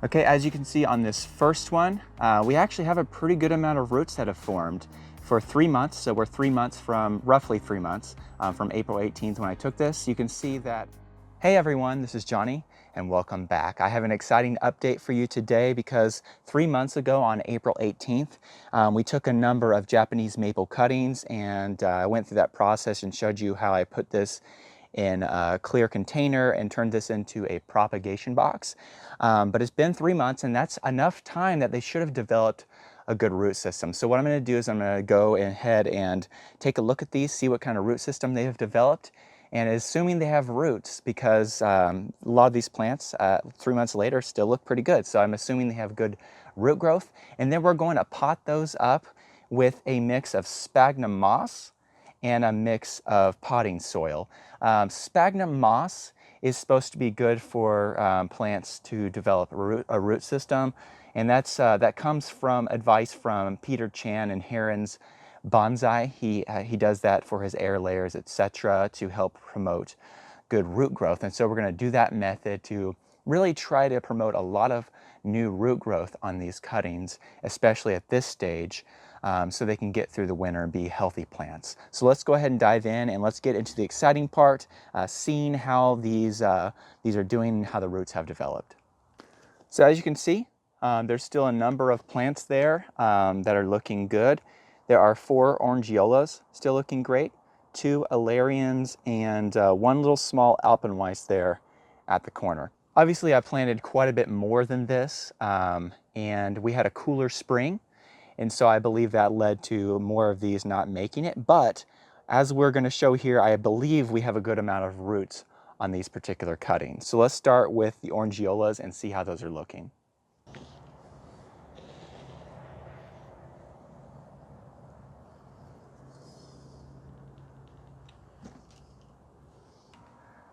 Okay, as you can see on this first one, we actually have a pretty good amount of roots that have formed for 3 months. So we're 3 months from, roughly 3 months, from April 18th when I took this. You can see that. Hey everyone, this is Johnny and welcome back. I have an exciting update for you today because 3 months ago on April 18th, we took a number of Japanese maple cuttings and I went through that process and showed you how I put this in a clear container and turned this into a propagation box. But it's been 3 months and that's enough time that they should have developed a good root system. So what I'm going to do is I'm going to go ahead and take a look at these, see what kind of root system they have developed, and assuming they have roots, because a lot of these plants 3 months later still look pretty good. So I'm assuming they have good root growth. And then we're going to pot those up with a mix of sphagnum moss and a mix of potting soil. Sphagnum moss is supposed to be good for plants to develop a root system, and that comes from advice from Peter Chan and HERONS BONSAI. He does that for his air layers, etc., to help promote good root growth. And so we're going to do that method to really try to promote a lot of new root growth on these cuttings, especially at this stage, so they can get through the winter and be healthy plants. So let's go ahead and dive in and let's get into the exciting part, seeing how these are doing and how the roots have developed. So as you can see, there's still a number of plants there that are looking good. There are 4 orangiolas still looking great, 2 alarians, and 1 little small ALPENWEISS there at the corner. Obviously I planted quite a bit more than this, and we had a cooler spring, and so I believe that led to more of these not making it. But as we're going to show here, I believe we have a good amount of roots on these particular cuttings. So let's start with the orangiolas and see how those are looking.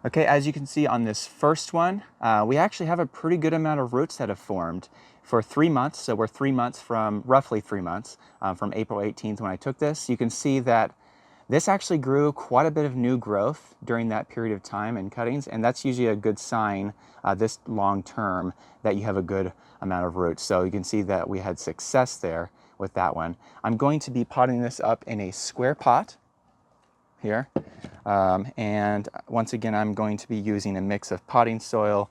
Okay, as you can see on this first one, we actually have a pretty good amount of roots that have formed for 3 months. So we're 3 months from, roughly 3 months, from April 18th when I took this. You can see that this actually grew quite a bit of new growth during that period of time in cuttings, and that's usually a good sign this long term that you have a good amount of roots. So you can see that we had success there with that one. I'm going to be potting this up in a square pot here. And once again, I'm going to be using a mix of potting soil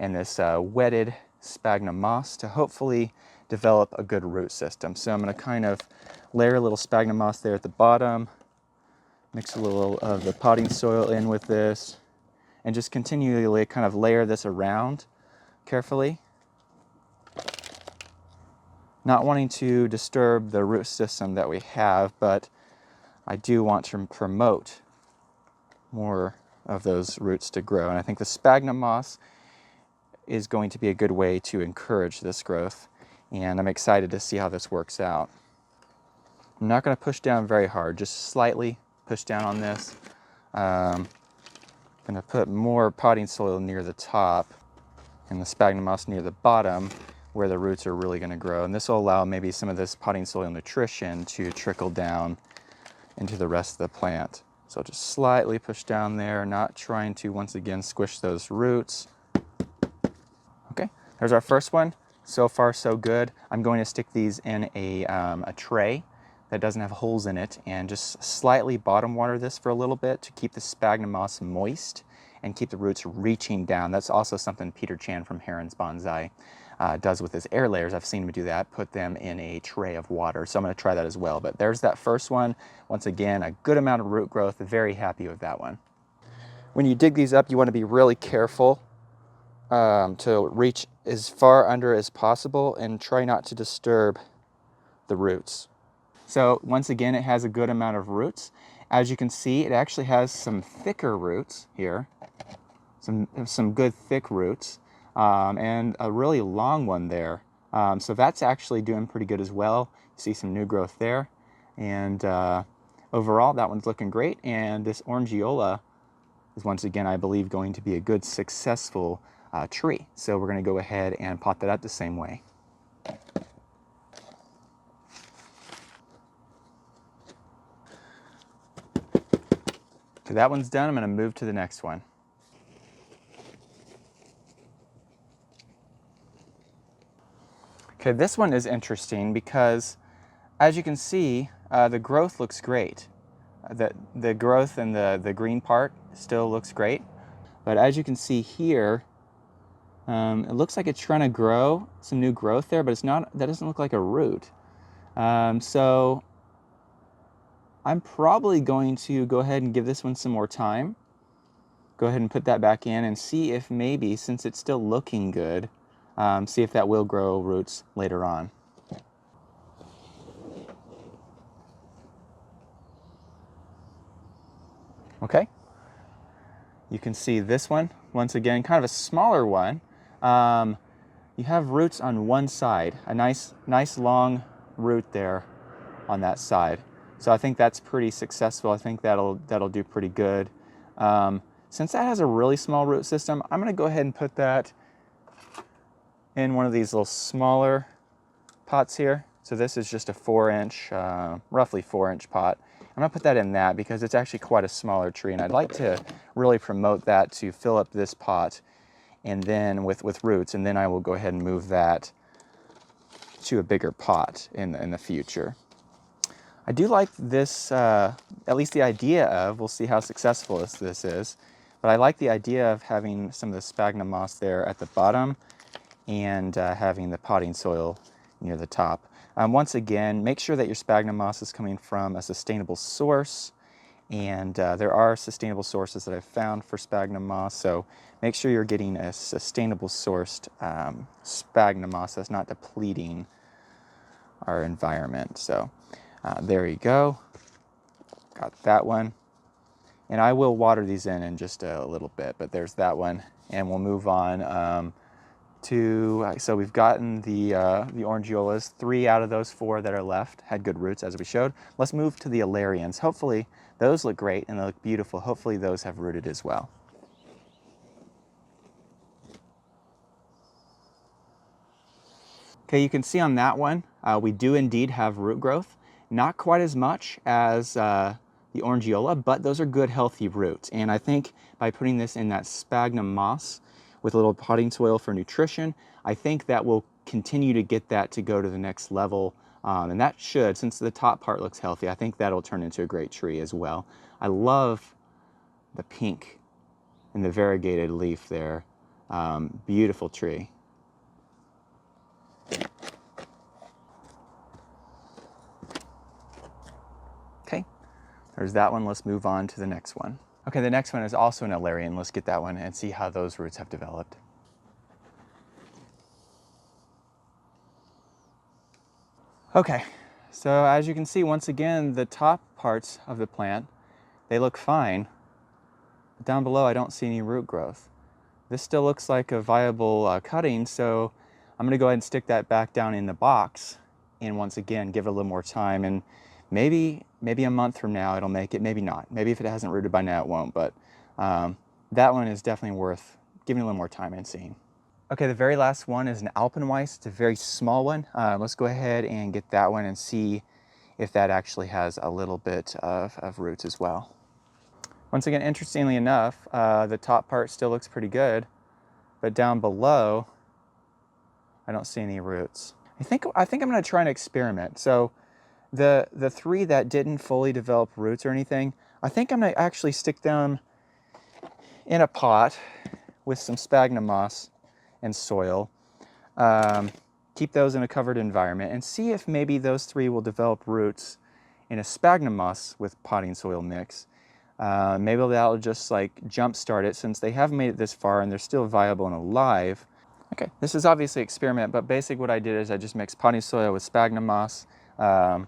and this wetted sphagnum moss to hopefully develop a good root system. So I'm going to kind of layer a little sphagnum moss there at the bottom, mix a little of the potting soil in with this, and just continually kind of layer this around carefully, not wanting to disturb the root system that we have, but I do want to promote more of those roots to grow. And I think the sphagnum moss is going to be a good way to encourage this growth. And I'm excited to see how this works out. I'm not going to push down very hard, just slightly push down on this. I'm going to put more potting soil near the top and the sphagnum moss near the bottom where the roots are really going to grow. And this will allow maybe some of this potting soil nutrition to trickle down into the rest of the plant. So just slightly push down there, not trying to, once again, squish those roots. Okay, there's our first one. So far, so good. I'm going to stick these in a tray that doesn't have holes in it and just slightly bottom water this for a little bit to keep the sphagnum moss moist and keep the roots reaching down. That's also something Peter Chan from HERONS BONSAI does with his air layers. I've seen him do that, put them in a tray of water. So I'm going to try that as well. But there's that first one. Once again, a good amount of root growth. Very happy with that one. When you dig these up, you want to be really careful to reach as far under as possible and try not to disturb the roots. So once again, it has a good amount of roots. As you can see, it actually has some thicker roots here, some good thick roots, and a really long one there. So that's actually doing pretty good as well. You see some new growth there. And overall, that one's looking great. And this orangiola is once again, I believe, going to be a good, successful tree. So we're going to go ahead and pot that up the same way. So that one's done. I'm going to move to the next one. Okay, this one is interesting because, as you can see, the growth looks great. The growth in the green part still looks great. But as you can see here, it looks like it's trying to grow some new growth there, but it's not. That doesn't look like a root. So I'm probably going to go ahead and give this one some more time. Go ahead and put that back in and see if maybe, since it's still looking good, see if that will grow roots later on. Okay, you can see this one, once again, kind of a smaller one. You have roots on one side, a nice long root there on that side. So I think that's pretty successful. I think that'll do pretty good. Since that has a really small root system, I'm going to go ahead and put that in one of these little smaller pots here. So this is just a 4-inch, roughly 4-inch pot. I'm going to put that in that because it's actually quite a smaller tree, and I'd like to really promote that to fill up this pot and then with roots, and then I will go ahead and move that to a bigger pot in the future. I do like this, at least the idea of, we'll see how successful this is, but I like the idea of having some of the sphagnum moss there at the bottom and having the potting soil near the top. Once again, make sure that your sphagnum moss is coming from a sustainable source, and there are sustainable sources that I've found for sphagnum moss, so make sure you're getting a sustainable sourced sphagnum moss that's not depleting our environment. So there you go, got that one. And I will water these in just a little bit, but there's that one. And we'll move on so we've gotten the orangiolas. 3 out of those 4 that are left had good roots, as we showed. Let's move to the alarians. Hopefully those look great and they look beautiful. Hopefully those have rooted as well. Okay, you can see on that one, we do indeed have root growth. Not quite as much as the orangiola, but those are good, healthy roots. And I think by putting this in that sphagnum moss with a little potting soil for nutrition, I think that will continue to get that to go to the next level. And that should, since the top part looks healthy, I think that'll turn into a great tree as well. I love the pink and the variegated leaf there. Beautiful tree. Okay, there's that one. Let's move on to the next one. Okay, the next one is also an alarian. Let's get that one and see how those roots have developed. Okay, so as you can see, once again, the top parts of the plant, they look fine. But down below, I don't see any root growth. This still looks like a viable cutting, so I'm going to go ahead and stick that back down in the box and once again give it a little more time, and maybe a month from now it'll make it, maybe not. Maybe if it hasn't rooted by now it won't, but that one is definitely worth giving a little more time and seeing. Okay, the very last one is an ALPENWEISS. It's a very small one. Let's go ahead and get that one and see if that actually has a little bit of roots as well. Once again, interestingly enough, the top part still looks pretty good, but down below, I don't see any roots. I think I'm going to try an experiment. So the 3 that didn't fully develop roots or anything, I think I'm going to actually stick them in a pot with some sphagnum moss and soil. Keep those in a covered environment and see if maybe those 3 will develop roots in a sphagnum moss with potting soil mix. Maybe that'll just like jumpstart it, since they haven't made it this far and they're still viable and alive. Okay, this is obviously an experiment, but basically what I did is I just mixed potting soil with sphagnum moss. The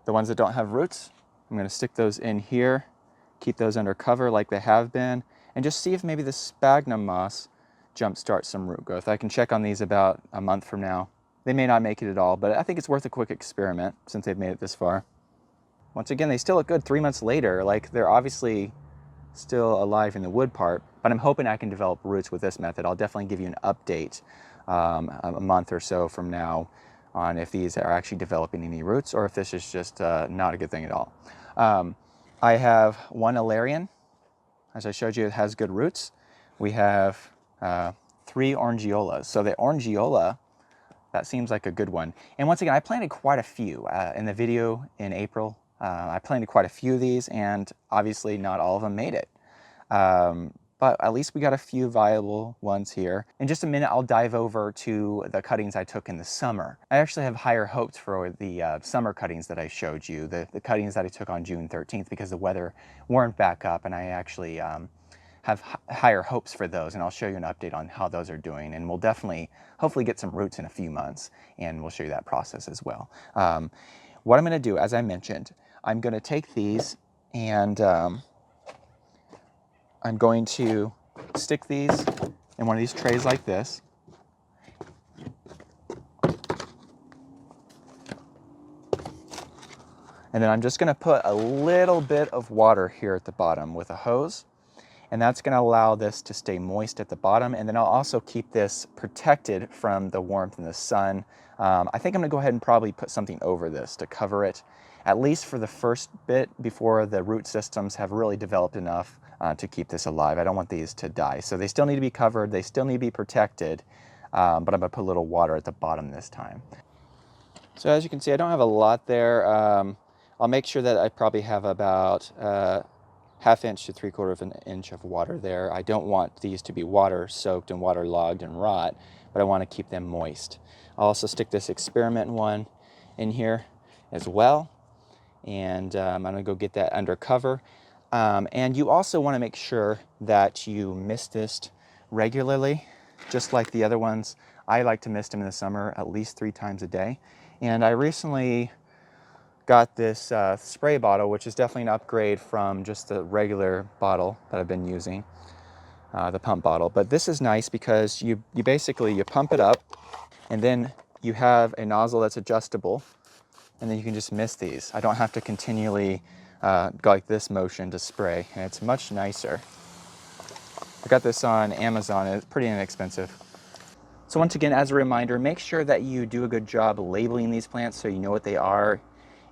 ones that don't have roots, I'm going to stick those in here, keep those under cover like they have been, and just see if maybe the sphagnum moss jumpstart some root growth. I can check on these about a month from now. They may not make it at all, but I think it's worth a quick experiment since they've made it this far. Once again, they still look good 3 months later. Like, they're obviously still alive in the wood part, but I'm hoping I can develop roots with this method. I'll definitely give you an update a month or so from now on if these are actually developing any roots or if this is just not a good thing at all. I have one alarian. As I showed you, it has good roots. We have 3 orangiolas. So the orangiola That seems like a good one. And once again, I planted quite a few. In the video in April, I planted quite a few of these, and obviously not all of them made it. But at least we got a few viable ones here. In just a minute, I'll dive over to the cuttings I took in the summer. I actually have higher hopes for the summer cuttings that I showed you, the cuttings that I took on June 13th, because the weather warmed back up, and I actually have higher hopes for those, and I'll show you an update on how those are doing, and we'll definitely, hopefully get some roots in a few months, and we'll show you that process as well. What I'm gonna do, as I mentioned, I'm gonna take these and I'm going to stick these in one of these trays like this. And then I'm just gonna put a little bit of water here at the bottom with a hose, and that's gonna allow this to stay moist at the bottom, and then I'll also keep this protected from the warmth and the sun. I think I'm gonna go ahead and probably put something over this to cover it, at least for the first bit, before the root systems have really developed enough to keep this alive. I don't want these to die. So they still need to be covered, they still need to be protected, but I'm gonna put a little water at the bottom this time. So as you can see, I don't have a lot there. I'll make sure that I probably have about ½ inch to 3/4 of an inch of water there. I don't want these to be water soaked and waterlogged and rot, but I want to keep them moist. I'll also stick this experiment one in here as well, and I'm going to go get that under cover. And you also want to make sure that you mist this regularly, just like the other ones. I like to mist them in the summer at least 3 times a day, and I recently got this spray bottle, which is definitely an upgrade from just the regular bottle that I've been using, the pump bottle. But this is nice because you basically, you pump it up, and then you have a nozzle that's adjustable, and then you can just mist these. I don't have to continually go like this motion to spray, and it's much nicer. I got this on Amazon, it's pretty inexpensive. So once again, as a reminder, make sure that you do a good job labeling these plants so you know what they are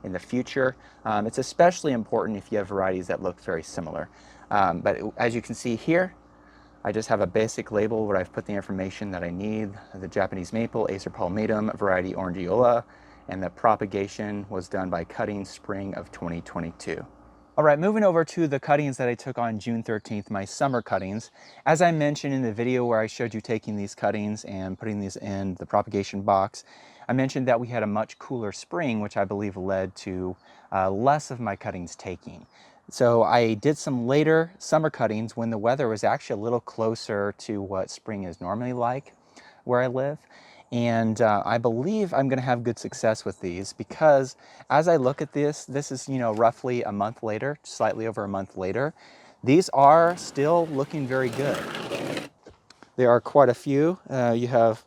in the future. It's especially important if you have varieties that look very similar. But as you can see here, I just have a basic label where I've put the information that I need: the Japanese maple, Acer palmatum, variety Orangiola, and the propagation was done by cutting spring of 2022. All right, moving over to the cuttings that I took on June 13th, my summer cuttings. As I mentioned in the video where I showed you taking these cuttings and putting these in the propagation box, I mentioned that we had a much cooler spring, which I believe led to less of my cuttings taking. So I did some later summer cuttings when the weather was actually a little closer to what spring is normally like where I live. And I believe I'm going to have good success with these, because as I look at this is, you know, roughly a month later, slightly over a month later. These are still looking very good. There are quite a few. You have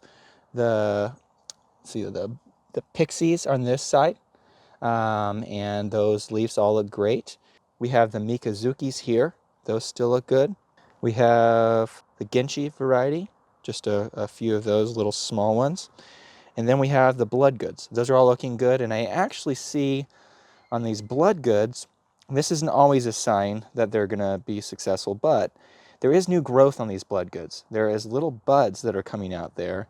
the pixies on this side, and those leaves all look great. We have the Mikazukis here. Those still look good. We have the Genchi variety, just a few of those little small ones. And then we have the blood goods. Those are all looking good, and I actually see on these blood goods, this isn't always a sign that they're gonna be successful, but there is new growth on these blood goods. There is little buds that are coming out there,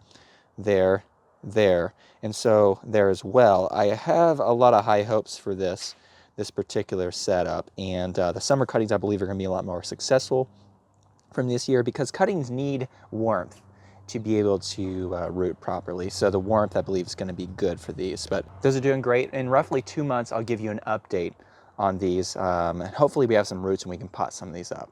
and so there as well. I have a lot of high hopes for this particular setup, and the summer cuttings I believe are gonna be a lot more successful from this year, because cuttings need warmth to be able to root properly. So the warmth, I believe, is going to be good for these. But those are doing great. In roughly 2 months, I'll give you an update on these, and hopefully we have some roots and we can pot some of these up.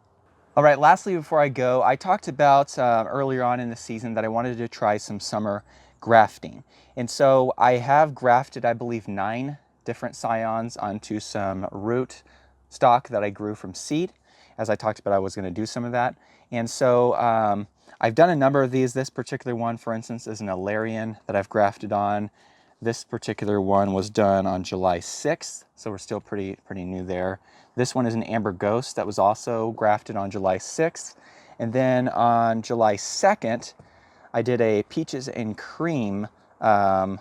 All right, lastly, before I go, I talked about earlier on in the season that I wanted to try some summer grafting. And so I have grafted, I believe, 9 different scions onto some root stock that I grew from seed. As I talked about, I was going to do some of that. And so I've done a number of these. This particular one, for instance, is an Alarian that I've grafted on. This particular one was done on July 6th, so we're still pretty new there. This one is an Amber Ghost that was also grafted on July 6th. And then on July 2nd, I did a Peaches and Cream scion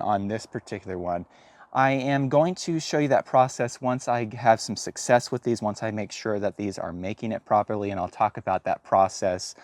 on this particular one. I am going to show you that process once I have some success with these, once I make sure that these are making it properly, and I'll talk about that process,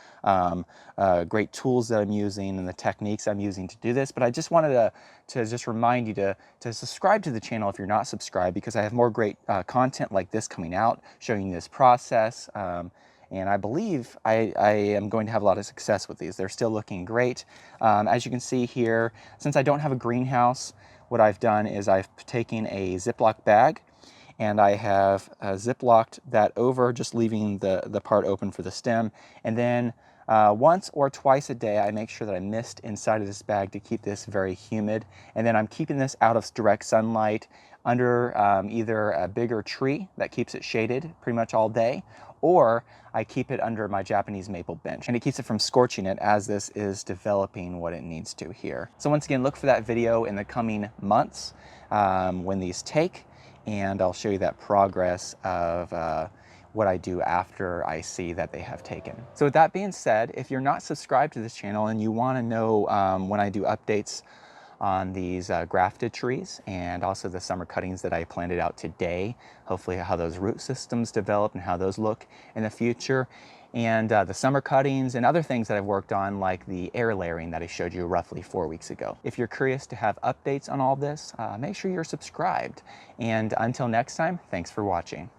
great tools that I'm using and the techniques I'm using to do this. But I just wanted to just remind you to subscribe to the channel if you're not subscribed, because I have more great content like this coming out, showing you this process. And I believe I am going to have a lot of success with these. They're still looking great. As you can see here, since I don't have a greenhouse, what I've done is I've taken a Ziploc bag and I have ziplocked that over, just leaving the part open for the stem. And then once or twice a day, I make sure that I mist inside of this bag to keep this very humid. And then I'm keeping this out of direct sunlight under either a bigger tree that keeps it shaded pretty much all day, or I keep it under my Japanese maple bench, and it keeps it from scorching it as this is developing what it needs to here. So once again, look for that video in the coming months when these take, and I'll show you that progress of what I do after I see that they have taken. So with that being said, if you're not subscribed to this channel and you want to know when I do updates on these grafted trees, and also the summer cuttings that I planted out today, hopefully how those root systems develop and how those look in the future, and the summer cuttings and other things that I've worked on, like the air layering that I showed you roughly 4 weeks ago. If you're curious to have updates on all this, make sure you're subscribed. And until next time, thanks for watching.